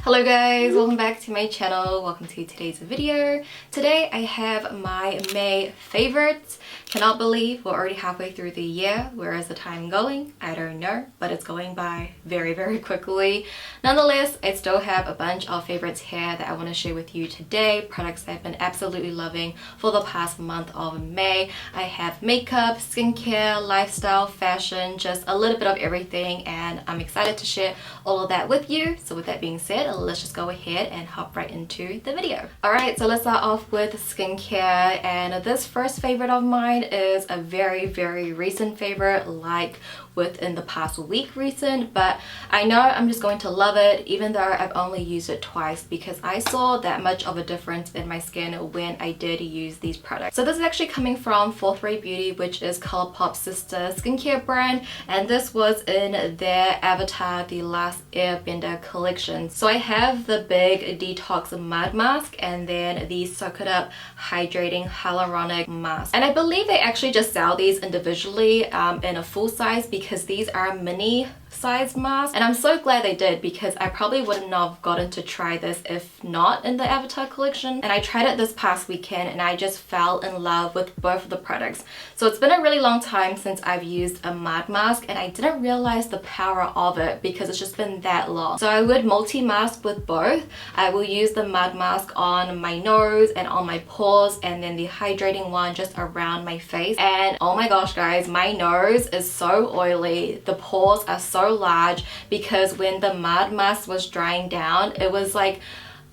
Hello guys, welcome back to my channel. Welcome to today's video. Today I have my May favorites. Cannot believe we're already halfway through the year. Where is the time going? I don't know, but it's going by very quickly. Nonetheless, I still have a bunch of favorites here that I want to share with you today. Products that I've been absolutely loving for the past month of May. I have makeup, skincare, lifestyle, fashion, just a little bit of everything, and I'm excited to share all of that with you. So with that being said, let's just go ahead and hop right into the video. Alright, so let's start off with skincare, and this first favorite of mine is a very recent favorite, like within the past week recent, but I know I'm just going to love it even though I've only used it twice because I saw that much of a difference in my skin when I did use these products. So this is actually coming from Fourth Ray Beauty, which is ColourPop's sister skincare brand, and this was in their Avatar The Last Airbender collection. So I have the big detox mud mask and then the Soak It Up hydrating hyaluronic mask, and I believe they actually just sell these individually in a full size because these are mini size masks, and I'm so glad they did because I probably wouldn't have gotten to try this if not in the Avatar collection. And I tried it this past weekend and I just fell in love with both of the products. So it's been a really long time since I've used a mud mask, and I didn't realize the power of it because it's just been that long. So I would multi-mask with both. I will use the mud mask on my nose and on my pores, and then the hydrating one just around my face. And oh my gosh guys, my nose is so oily, the pores are so large because when the mud mask was drying down, it was like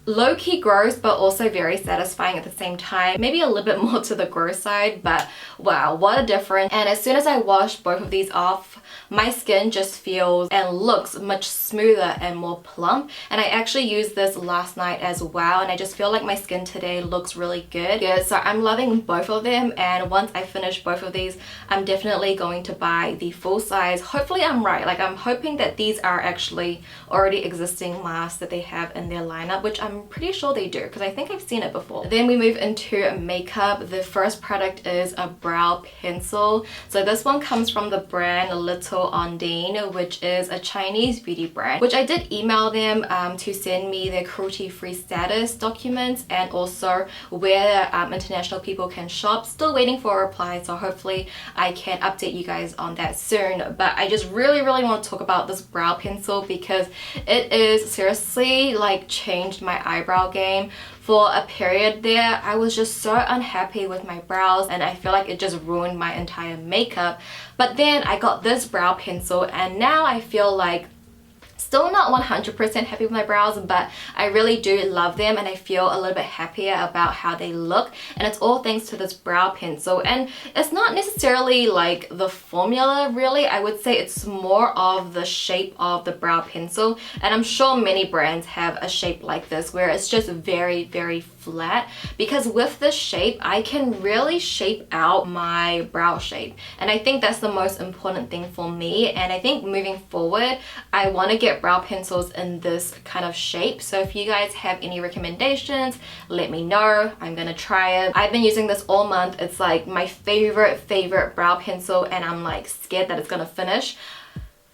low-key gross but also very satisfying at the same time. Maybe a little bit more to the gross side, but wow, what a difference. And as soon as I wash both of these off, my skin just feels and looks much smoother and more plump. And I actually used this last night as well, and I just feel like my skin today looks really good. So I'm loving both of them, and once I finish both of these, I'm definitely going to buy the full size. Hopefully I'm right. Like, I'm hoping that these are actually already existing masks that they have in their lineup, which I'm pretty sure they do because I think I've seen it before. Then we move into makeup. The first product is a brow pencil. So this one comes from the brand Little Ondine, which is a Chinese beauty brand, which I did email them to send me their cruelty-free status documents and also where international people can shop. Still waiting for a reply, so hopefully I can update you guys on that soon. But I just really want to talk about this brow pencil because it is seriously like changed my eyebrow game. For a period there, I was just so unhappy with my brows and I feel like it just ruined my entire makeup. But then I got this brow pencil and now I feel like still not 100% happy with my brows, but I really do love them and I feel a little bit happier about how they look, and it's all thanks to this brow pencil. And it's not necessarily like the formula really, I would say it's more of the shape of the brow pencil, and I'm sure many brands have a shape like this where it's just very flat, because with this shape I can really shape out my brow shape, and I think that's the most important thing for me. And I think moving forward I want to get brow pencils in this kind of shape. So if you guys have any recommendations, let me know. I'm gonna try it. I've been using this all month. It's like my favorite brow pencil, and I'm like scared that it's gonna finish.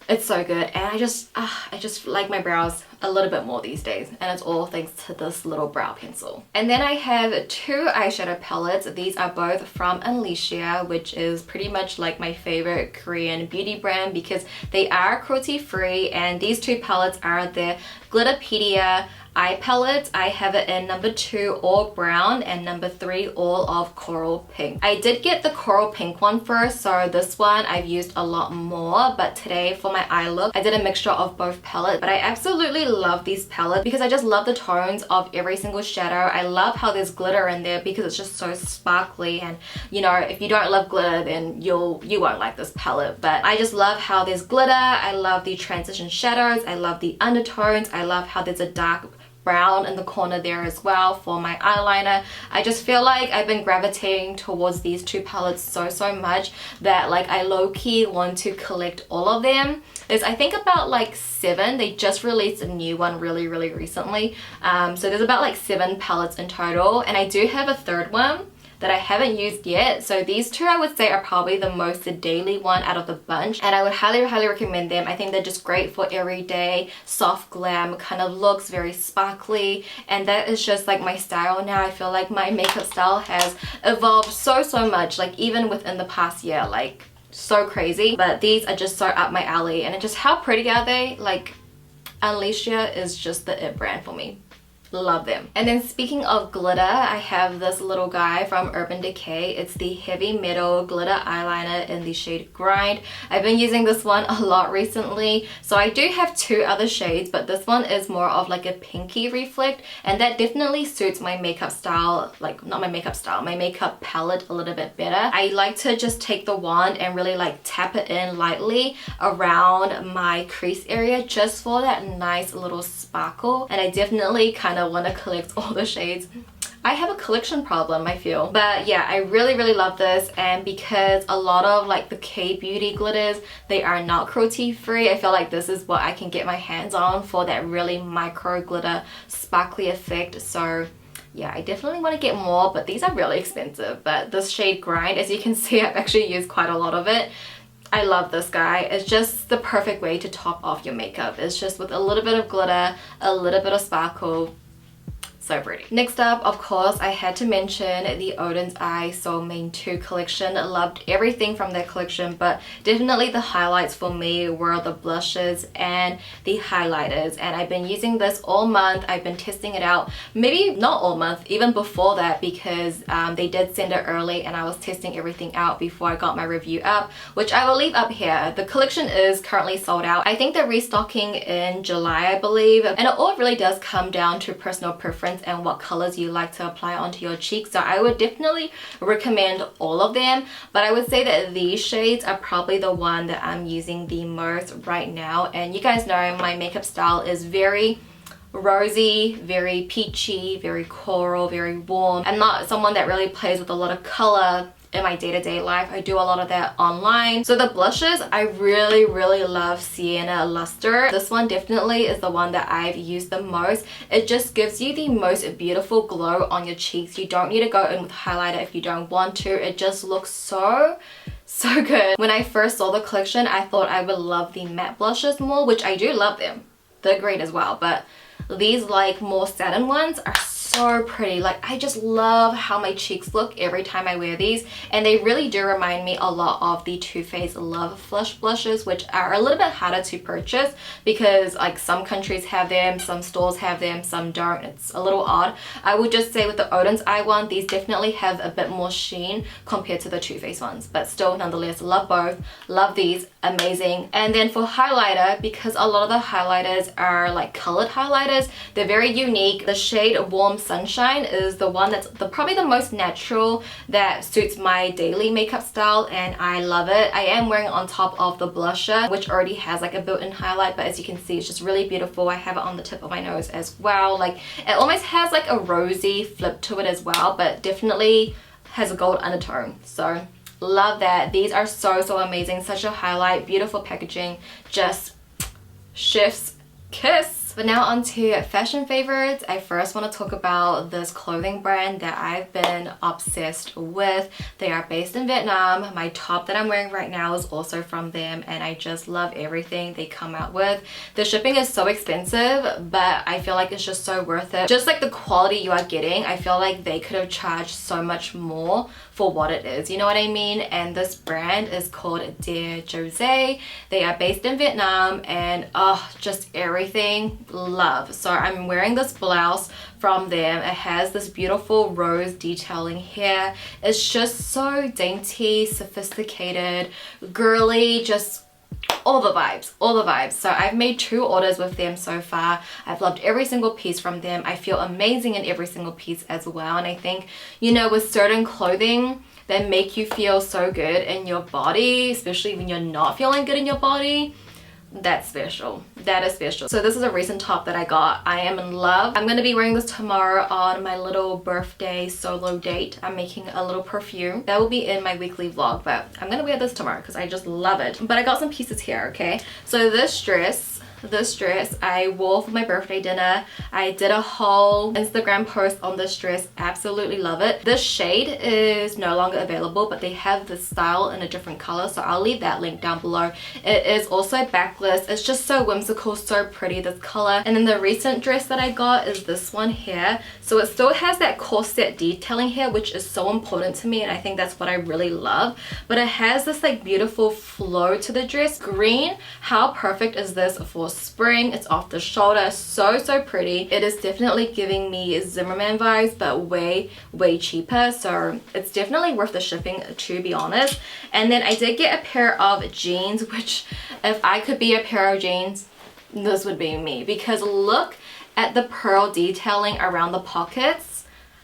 It's so good, and I just like my brows a little bit more these days, and it's all thanks to this little brow pencil. And then I have two eyeshadow palettes. These are both from Unleashia, which is pretty much like my favorite Korean beauty brand because they are cruelty free, and these two palettes are their Glitterpedia eye palette. I have it in number 2 all brown and number 3 all of coral pink. I did get the coral pink one first, so this one I've used a lot more, but today for my eye look I did a mixture of both palettes. But I absolutely love these palettes because I just love the tones of every single shadow. I love how there's glitter in there because it's just so sparkly, and you know, if you don't love glitter then you won't like this palette. But I just love how there's glitter, I love the transition shadows, I love the undertones, I love how there's a dark brown in the corner there as well for my eyeliner. I just feel like I've been gravitating towards these two palettes so much that like I low-key want to collect all of them. There's I think about like 7. They just released a new one really recently. So there's about like 7 palettes in total, and I do have a third one that I haven't used yet. So these two I would say are probably the most daily one out of the bunch, and I would highly recommend them. I think they're just great for everyday soft glam kind of looks, very sparkly, and that is just like my style now. I feel like my makeup style has evolved so much, like even within the past year, like so crazy. But these are just so up my alley, and just how pretty are they? Like Unleashia is just the it brand for me. Love them. And then speaking of glitter, I have this little guy from Urban Decay. It's the Heavy Metal Glitter Eyeliner in the shade Grind. I've been using this one a lot recently. So I do have two other shades, but this one is more of like a pinky reflect, and that definitely suits my makeup style, like not my makeup style, my makeup palette a little bit better. I like to just take the wand and really like tap it in lightly around my crease area just for that nice little sparkle, and I definitely kind of want to collect all the shades. I have a collection problem, I feel. But yeah, I really love this, and because a lot of like the K-beauty glitters, they are not cruelty free, I feel like this is what I can get my hands on for that really micro glitter sparkly effect. So yeah, I definitely want to get more, but these are really expensive. But this shade Grind, as you can see, I've actually used quite a lot of it. I love this guy. It's just the perfect way to top off your makeup. It's just with a little bit of glitter, a little bit of sparkle. So pretty. Next up, of course, I had to mention the Oden's Eye Soul Main 2 collection. Loved everything from that collection, but definitely the highlights for me were the blushes and the highlighters. And I've been using this all month. I've been testing it out, maybe not all month, even before that, because they did send it early and I was testing everything out before I got my review up, which I will leave up here. The collection is currently sold out. I think they're restocking in July, I believe. And it all really does come down to personal preference and what colors you like to apply onto your cheeks. So I would definitely recommend all of them, but I would say that these shades are probably the one that I'm using the most right now. And you guys know my makeup style is very rosy, very peachy, very coral, very warm. I'm not someone that really plays with a lot of color in my day-to-day life. I do a lot of that online. So the blushes, I really love Sienna Luster. This one definitely is the one that I've used the most. It just gives you the most beautiful glow on your cheeks. You don't need to go in with highlighter if you don't want to. It just looks so good. When I first saw the collection, I thought I would love the matte blushes more, which I do love them. They're great as well, but these like more satin ones are so pretty. Like I just love how my cheeks look every time I wear these, and they really do remind me a lot of the Too Faced Love Flush blushes, which are a little bit harder to purchase because like some countries have them, some stores have them, some don't. It's a little odd. I would just say with the Oden's Eye one, these definitely have a bit more sheen compared to the Too Faced ones, but still nonetheless love both. Love these, amazing. And then for highlighter, because a lot of the highlighters are like colored highlighters, they're very unique. The shade Warm Sunshine is the one that's probably the most natural that suits my daily makeup style, and I love it. I am wearing it on top of the blusher, which already has like a built-in highlight, but as you can see, it's just really beautiful. I have it on the tip of my nose as well. Like it almost has like a rosy flip to it as well, but definitely has a gold undertone. So love that. These are so amazing. Such a highlight, beautiful packaging, just chef's kiss. But now on to fashion favorites. I first want to talk about this clothing brand that I've been obsessed with. They are based in Vietnam. My top that I'm wearing right now is also from them, and I just love everything they come out with. The shipping is so expensive, but I feel like it's just so worth it. Just like the quality you are getting, I feel like they could have charged so much more for what it is, you know what I mean? And this brand is called De Jose. They are based in Vietnam, and just everything, love. So I'm wearing this blouse from them. It has this beautiful rose detailing here. It's just so dainty, sophisticated, girly, just all the vibes. So I've made 2 orders with them so far. I've loved every single piece from them. I feel amazing in every single piece as well, and I think, you know, with certain clothing that make you feel so good in your body, especially when you're not feeling good in your body, that's special. That is special. So this is a recent top that I got. I am in love. I'm gonna be wearing this tomorrow on my little birthday solo date. I'm making a little perfume that will be in my weekly vlog, but I'm gonna wear this tomorrow because I just love it. But I got some pieces here, okay? So this dress, this dress. I wore for my birthday dinner. I did a whole Instagram post on this dress. Absolutely love it. This shade is no longer available, but they have the style in a different color, so I'll leave that link down below. It is also backless. It's just so whimsical, so pretty, this color. And then the recent dress that I got is this one here. So it still has that corset detailing here, which is so important to me, and I think that's what I really love. But it has this like beautiful flow to the dress. Green, how perfect is this for spring? It's off the shoulder, so pretty. It is definitely giving me Zimmerman vibes, but way cheaper, so it's definitely worth the shipping, to be honest. And then I did get a pair of jeans, which if I could be a pair of jeans, this would be me, because look at the pearl detailing around the pockets.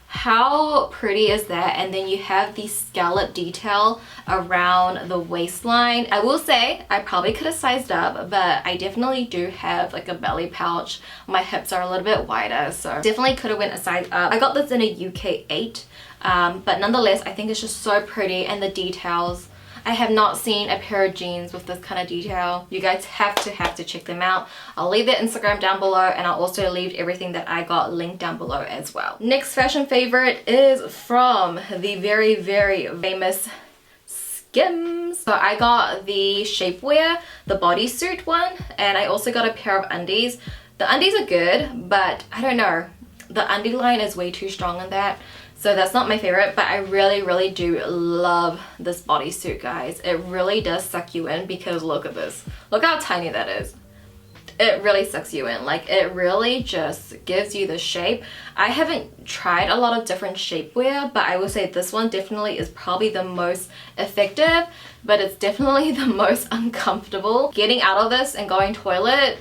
How pretty is that? And then you have the scallop detail around the waistline. I will say I probably could have sized up, but I definitely do have like a belly pouch. My hips are a little bit wider, so definitely could have went a size up. I got this in a UK 8, but nonetheless I think it's just so pretty, and the details. I have not seen a pair of jeans with this kind of detail. You guys have to check them out. I'll leave their Instagram down below, and I'll also leave everything that I got linked down below as well. Next fashion favorite is from the very famous Skims. So I got the shapewear, the bodysuit one, and I also got a pair of undies. The undies are good, but I don't know. The undie line is way too strong in that. So that's not my favorite, but I really do love this bodysuit, guys. It really does suck you in, because look at this. Look how tiny that is. It really sucks you in. Like, it really just gives you the shape. I haven't tried a lot of different shapewear, but I will say this one definitely is probably the most effective, but it's definitely the most uncomfortable. Getting out of this and going toilet,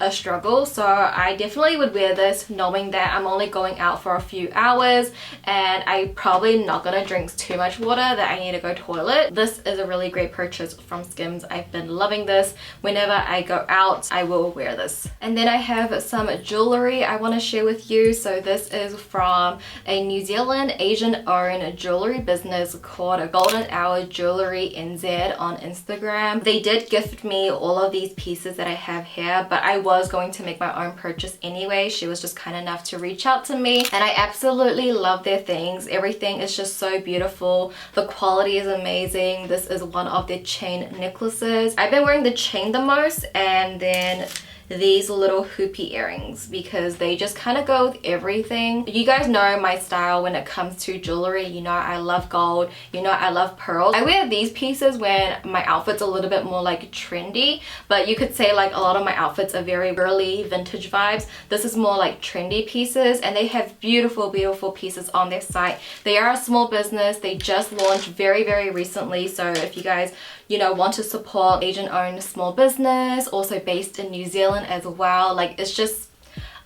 a struggle. So I definitely would wear this knowing that I'm only going out for a few hours and I probably not gonna drink too much water, that I need to go toilet. This is a really great purchase from Skims. I've been loving this. Whenever I go out, I will wear this. And then I have some jewelry I want to share with you. So this is from a New Zealand Asian owned jewelry business called Golden Hour Jewelry NZ on Instagram. They did gift me all of these pieces that I have here, but I was going to make my own purchase anyway. She was just kind enough to reach out to me, and I absolutely love their things. Everything is just so beautiful. The quality is amazing. This is one of their chain necklaces. I've been wearing the chain the most, and then these little hoopy earrings, because they just kind of go with everything. You guys know my style when it comes to jewelry. You know I love gold, you know I love pearls. I wear these pieces when my outfit's a little bit more like trendy, but you could say like a lot of my outfits are very early vintage vibes. This is more like trendy pieces, and they have beautiful pieces on their site. They are a small business. They just launched very recently, so if you guys want to support Asian owned small business, also based in New Zealand as well, like it's just,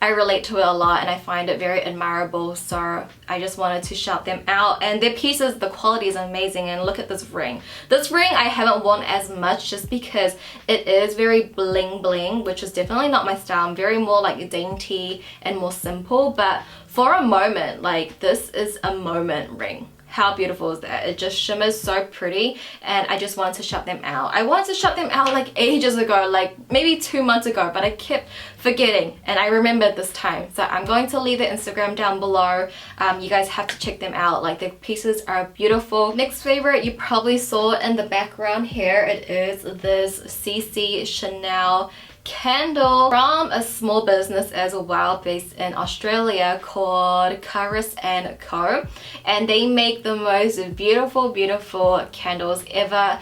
I relate to it a lot and I find it very admirable, so I just wanted to shout them out. And their pieces, the quality is amazing. And look at this ring. This ring I haven't worn as much just because it is very bling, which is definitely not my style. I'm very more like dainty and more simple, but for a moment, like this is a moment ring. How beautiful is that? It just shimmers so pretty, and I just wanted to shout them out. I wanted to shout them out like ages ago, like maybe 2 months ago, but I kept forgetting, and I remembered this time. So I'm going to leave the Instagram down below. You guys have to check them out. Like, the pieces are beautiful. Next favorite, you probably saw in the background here. It is this CC Chanel candle from a small business as well based in Australia called Caris & Co, and they make the most beautiful candles ever.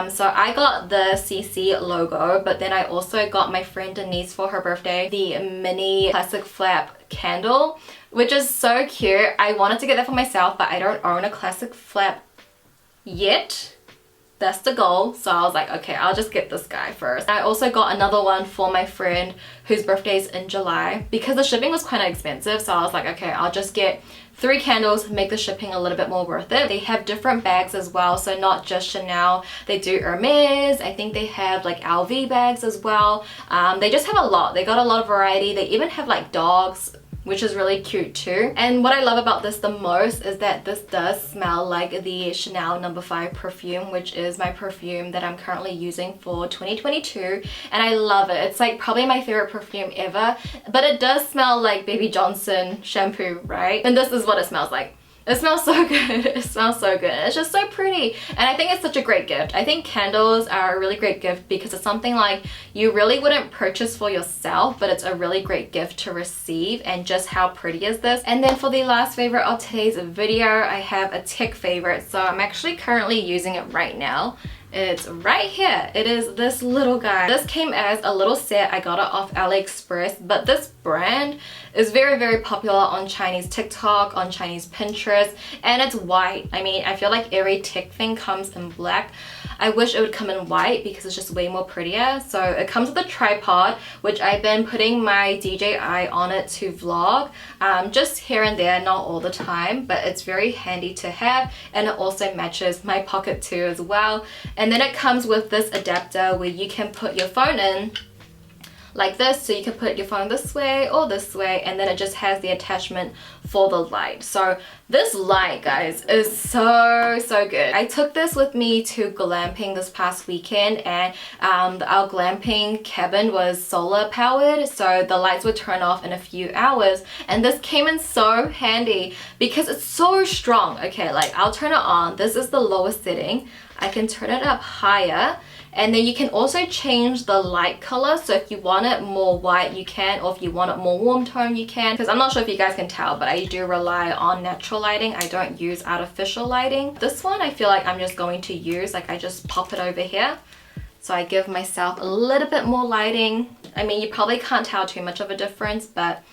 So I got the CC logo, but then I also got my friend Denise for her birthday the mini classic flap candle, which is so cute. I wanted to get that for myself, but I don't own a classic flap yet. That's the goal. So I was like, okay, I'll just get this guy first. I also got another one for my friend whose birthday is in July, because the shipping was kind of expensive. So I was like, okay, I'll just get 3 candles, make the shipping a little bit more worth it. They have different bags as well, so not just Chanel. They do Hermes. I think they have like LV bags as well. They just have a lot. They got a lot of variety. They even have like dogs which is really cute too. And what I love about this the most is that this does smell like the Chanel No. 5 perfume, which is my perfume that I'm currently using for 2022, and I love it. It's like probably my favorite perfume ever, but it does smell like Baby Johnson shampoo, right? And this is what it smells like. It smells so good. It smells so good. It's just so pretty. And I think it's such a great gift. I think candles are a really great gift because it's something like you really wouldn't purchase for yourself, but it's a really great gift to receive. And just how pretty is this? And then for the last favorite of today's video, I have a tick favorite. So I'm actually currently using it right now. It's right here. It is this little guy. This came as a little set. I got it off AliExpress, but this brand is very, very popular on Chinese TikTok, on Chinese Pinterest, and it's white. I mean, I feel like every tick thing comes in black. I wish it would come in white because it's just way more prettier. So it comes with a tripod, which I've been putting my DJI on it to vlog, just here and there, not all the time, but it's very handy to have, and it also matches my pocket too as well. And then it comes with this adapter where you can put your phone in like this, so you can put your phone this way or this way, and then it just has the attachment for the light. So this light, guys, is so good. I took this with me to glamping this past weekend, and our glamping cabin was solar powered, so the lights would turn off in a few hours, and this came in so handy because it's so strong. Okay, like I'll turn it on. This is the lowest setting. I can turn it up higher, and then you can also change the light color. So if you want it more white, you can, or if you want it more warm tone, you can. Because I'm not sure if you guys can tell, but I do rely on natural lighting. I don't use artificial lighting. This one I feel like I'm just going to use, like I just pop it over here. So I give myself a little bit more lighting. I mean, you probably can't tell too much of a difference, but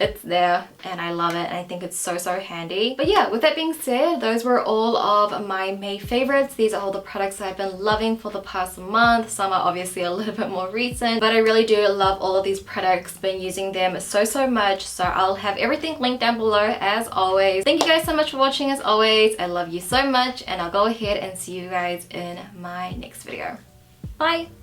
it's there and I love it, and I think it's so handy. But yeah, with that being said, those were all of my May favorites. These are all the products that I've been loving for the past month. Some are obviously a little bit more recent, but I really do love all of these products. Been using them so much, so I'll have everything linked down below as always. Thank you guys so much for watching as always. I love you so much, and I'll go ahead and see you guys in my next video. Bye!